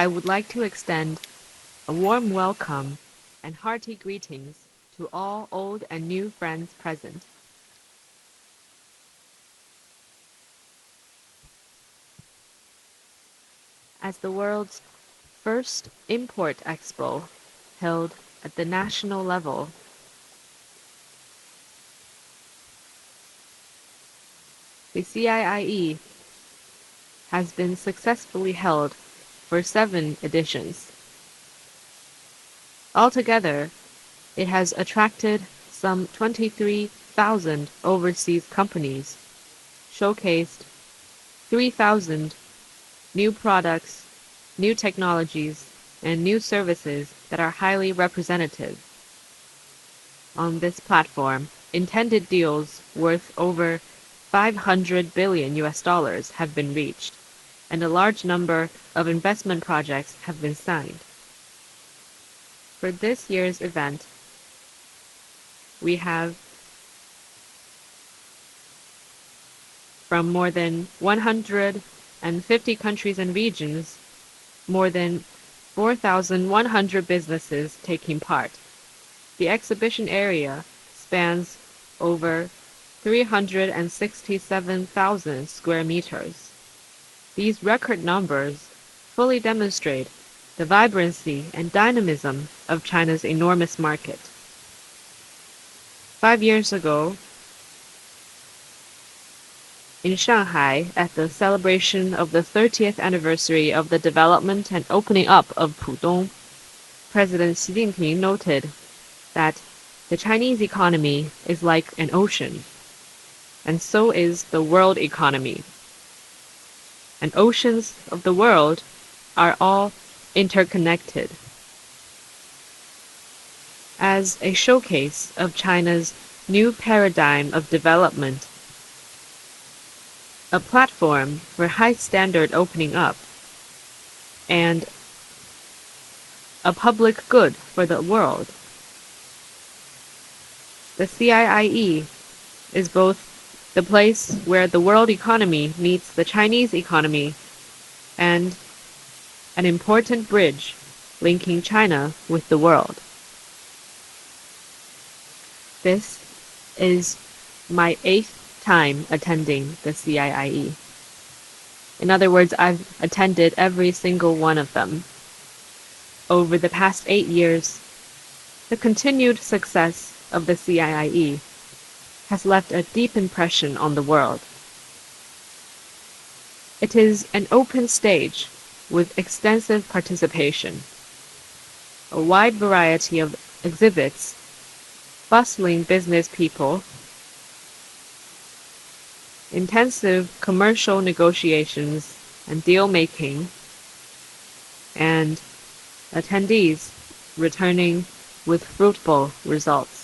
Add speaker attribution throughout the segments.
Speaker 1: I would like to extend a warm welcome and hearty greetings to all old and new friends present. As the world's first import expo held at the national level, the CIIE has been successfully held for 7 editions. Altogether, it has attracted some 23,000 overseas companies, showcased 3,000 new products, new technologies, and new services that are highly representative. On this platform, intended deals worth over 500 billion US dollars have been reached, and a large number of investment projects have been signed. For this year's event, we have from more than 150 countries and regions, more than 4,100 businesses taking part. The exhibition area spans over 367,000 square meters. These record numbers fully demonstrate the vibrancy and dynamism of China's enormous market. 5 years ago, in Shanghai, at the celebration of the 30th anniversary of the development and opening up of Pudong, President Xi Jinping noted that the Chinese economy is like an ocean, and so is the world economy. And oceans of the world are all interconnected. As a showcase of China's new paradigm of development, a platform for high standard opening up, and a public good for the world, the CIIE is both the place where the world economy meets the Chinese economy and an important bridge linking China with the world. This is my 8th time attending the CIIE. In other words, I've attended every single one of them. Over the past 8 years, the continued success of the CIIE has left a deep impression on the world. It is an open stage with extensive participation, a wide variety of exhibits, bustling business people, intensive commercial negotiations and deal-making, and attendees returning with fruitful results.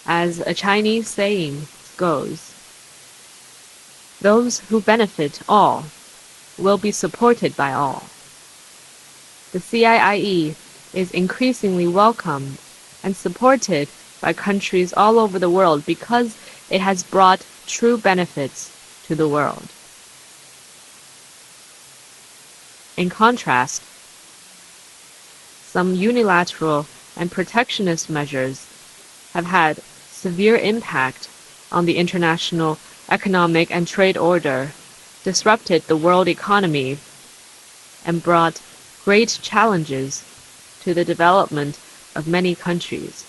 Speaker 1: As a Chinese saying goes, those who benefit all will be supported by all. The CIIE is increasingly welcomed and supported by countries all over the world because it has brought true benefits to the world. In contrast, some unilateral and protectionist measures have had severe impact on the international economic and trade order, disrupted the world economy, and brought great challenges to the development of many countries.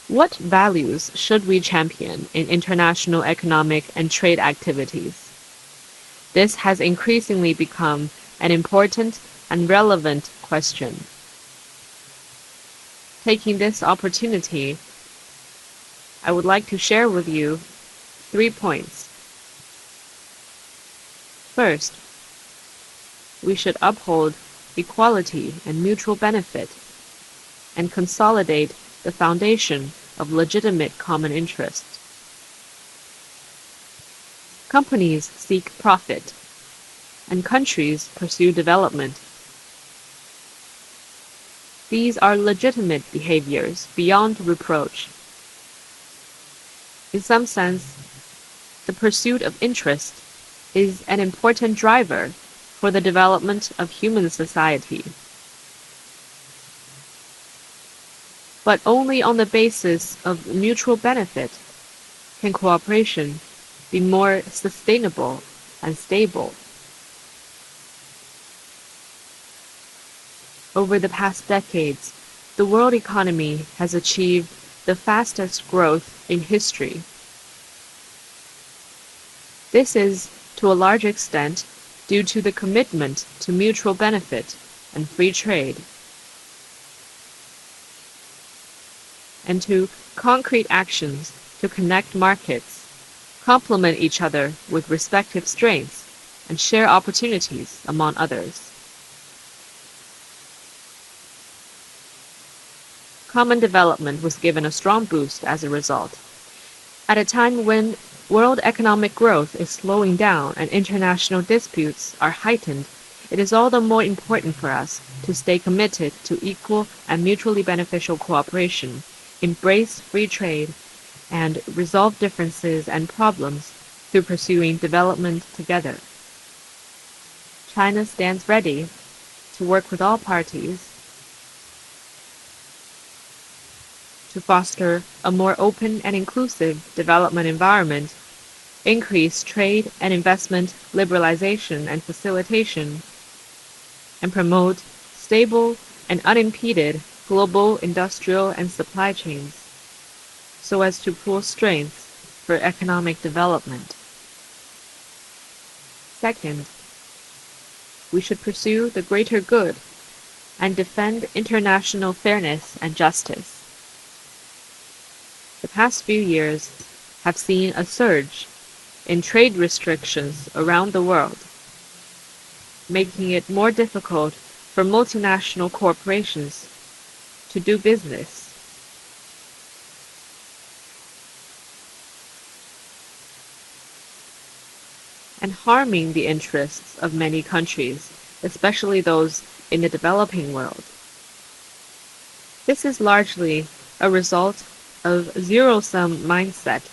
Speaker 1: What values should we champion in international economic and trade activities? This has increasingly become an important and relevant question. Taking this opportunity, I would like to share with you 3 points. First, we should uphold equality and mutual benefit and consolidate the foundation of legitimate common interest. Companies seek profit, and countries pursue development. These are legitimate behaviors beyond reproach. In some sense, the pursuit of interest is an important driver for the development of human society. But only on the basis of mutual benefit can cooperation be more sustainable and stable. Over the past decades, the world economy has achieved the fastest growth in history. This is, to a large extent, due to the commitment to mutual benefit and free trade, and to concrete actions to connect markets, complement each other with respective strengths, and share opportunities among others. Common development was given a strong boost as a result. At a time when world economic growth is slowing down and international disputes are heightened, it is all the more important for us to stay committed to equal and mutually beneficial cooperation, embrace free trade, and resolve differences and problems through pursuing development together. China stands ready to work with all parties to foster a more open and inclusive development environment, increase trade and investment liberalization and facilitation, and promote stable and unimpeded global industrial and supply chains, so as to pool strengths for economic development. Second, we should pursue the greater good and defend international fairness and justice. The past few years have seen a surge in trade restrictions around the world, making it more difficult for multinational corporations to do business. And harming the interests of many countries, especially those in the developing world. This is largely a result of zero-sum mindset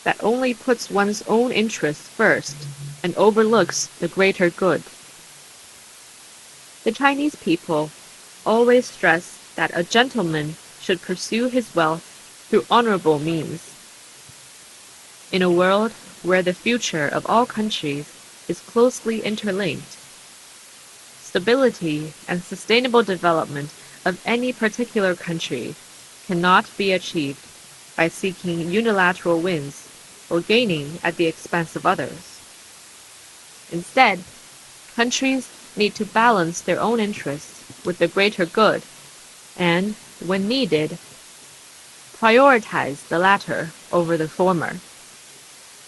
Speaker 1: that only puts one's own interests first and overlooks the greater good. The Chinese people always stress that a gentleman should pursue his wealth through honorable means. In a world where the future of all countries is closely interlinked, stability and sustainable development of any particular country cannot be achieved by seeking unilateral wins or gaining at the expense of others. Instead, countries need to balance their own interests with the greater good and, when needed, prioritize the latter over the former.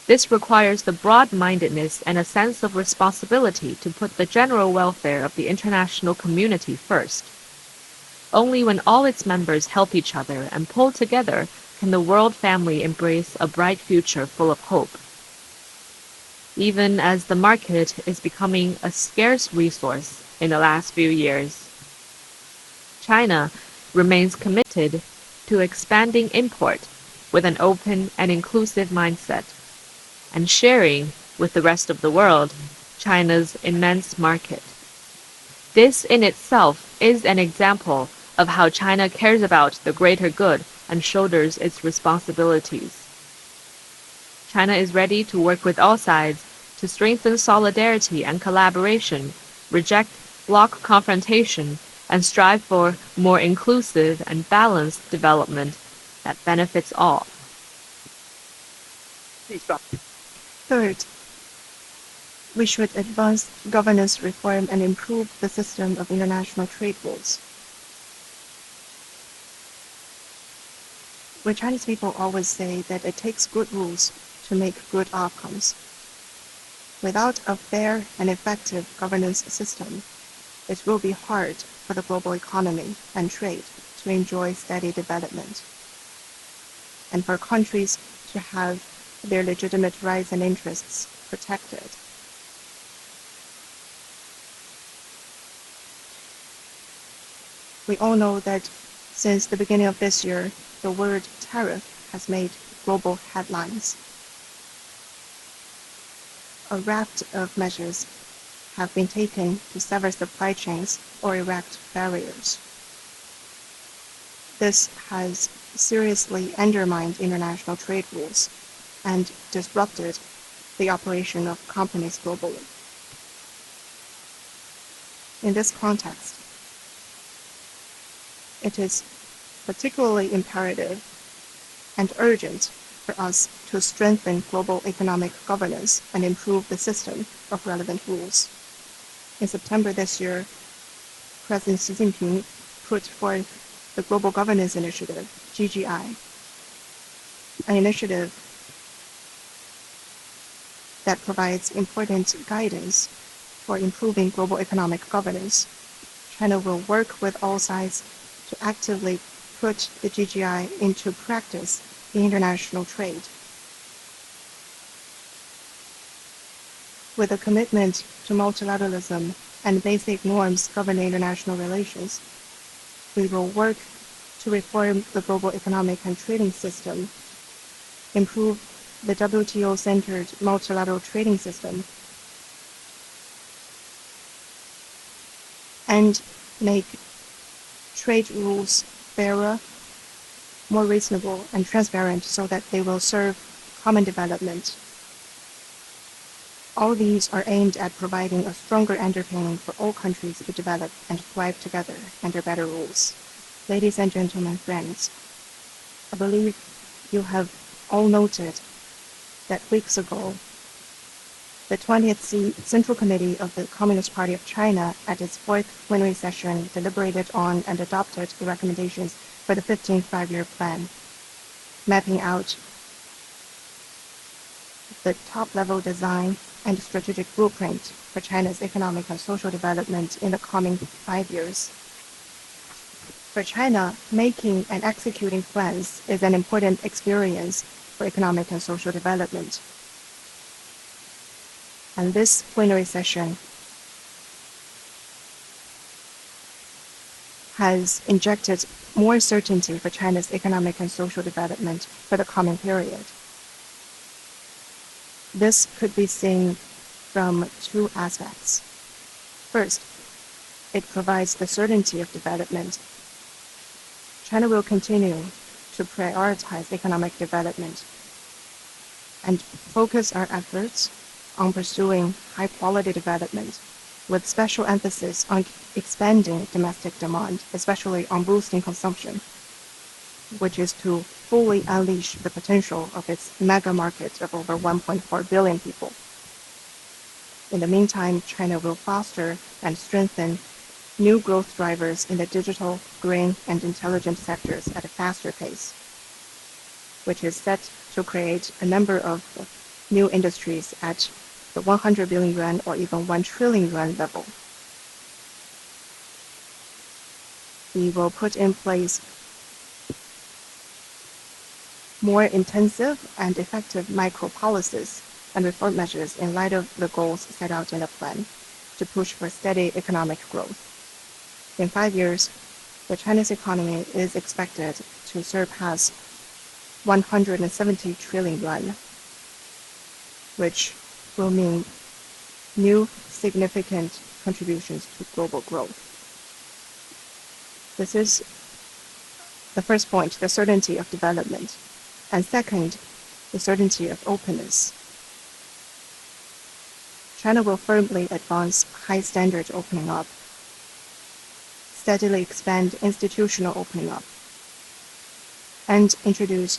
Speaker 1: This requires the broad-mindedness and a sense of responsibility to put the general welfare of the international community first. Only when all its members help each other and pull together can the world family embrace a bright future full of hope. Even as the market is becoming a scarce resource in the last few years, China remains committed to expanding import with an open and inclusive mindset, and sharing with the rest of the world China's immense market. This in itself is an example of how China cares about the greater good and shoulders its responsibilities. China is ready to work with all sides to strengthen solidarity and collaboration, reject bloc confrontation, and strive for more inclusive and balanced development that benefits all.
Speaker 2: Third, we should advance governance reform and improve the system of international trade rules. The Chinese people always say that it takes good rules to make good outcomes. Without a fair and effective governance system, it will be hard for the global economy and trade to enjoy steady development, and for countries to have their legitimate rights and interests protected. We all know that since the beginning of this year, the word tariff has made global headlines. a raft of measures have been taken to sever supply chains or erect barriers. This has seriously undermined international trade rules and disrupted the operation of companies globally. In this context, it is particularly imperative and urgent for us to strengthen global economic governance and improve the system of relevant rules. In September this year, President Xi Jinping put forth the Global Governance Initiative, GGI, an initiative that provides important guidance for improving global economic governance. China will work with all sides to actively put the GGI into practice in international trade. With a commitment to multilateralism and basic norms governing international relations, we will work to reform the global economic and trading system, improve the WTO-centered multilateral trading system, and make trade rules fairer, more reasonable, and transparent so that they will serve common development. All these are aimed at providing a stronger underpinning for all countries to develop and thrive together under better rules. Ladies and gentlemen, friends, I believe you have all noted that weeks ago, the 20th Central Committee of the Communist Party of China at its 4th plenary session deliberated on and adopted the recommendations for the 15th five-year plan, mapping out the top-level design and strategic blueprint for China's economic and social development in the coming 5 years. For China, making and executing plans is an important experience for economic and social development. And this plenary session has injected more certainty for China's economic and social development for the coming period. This could be seen from two aspects. First, it provides the certainty of development. China will continue to prioritize economic development and focus our efforts on pursuing high-quality development with special emphasis on expanding domestic demand, especially on boosting consumption, which is to fully unleash the potential of its mega market of over 1.4 billion people. In the meantime, China will foster and strengthen new growth drivers in the digital, green, and intelligent sectors at a faster pace, which is set to create a number of new industries at the 100 billion yuan or even 1 trillion yuan level. We will put in place more intensive and effective micro-policies and reform measures in light of the goals set out in the plan to push for steady economic growth. In 5 years, the Chinese economy is expected to surpass 170 trillion yuan, which will mean new significant contributions to global growth. This is the first point, the certainty of development. And second, the certainty of openness. China will firmly advance high-standard opening up, steadily expand institutional opening up, and introduce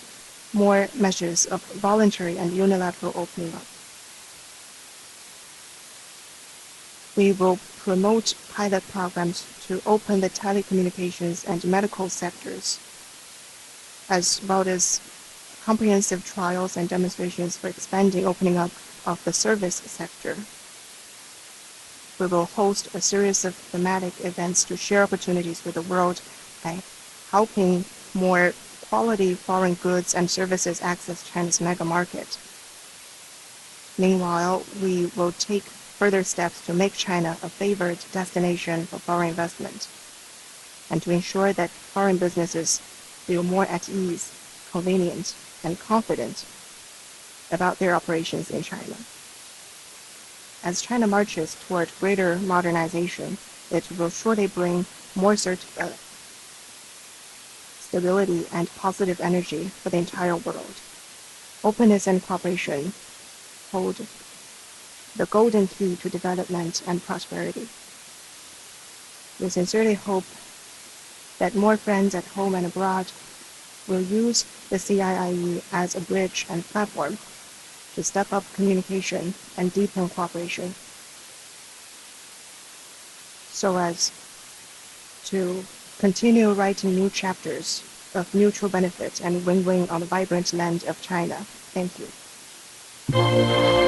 Speaker 2: more measures of voluntary and unilateral opening up. We will promote pilot programs to open the telecommunications and medical sectors, as well as comprehensive trials and demonstrations for expanding opening up of the service sector. We will host a series of thematic events to share opportunities with the world by helping more quality foreign goods and services access China's mega market. Meanwhile, we will take further steps to make China a favored destination for foreign investment and to ensure that foreign businesses feel more at ease, convenient, and confident about their operations in China. As China marches toward greater modernization, it will surely bring more stability and positive energy for the entire world. Openness and cooperation hold the golden key to development and prosperity. We sincerely hope that more friends at home and abroad will use the CIIE as a bridge and platform to step up communication and deepen cooperation, so as to continue writing new chapters of mutual benefit and win-win on the vibrant land of China. Thank you.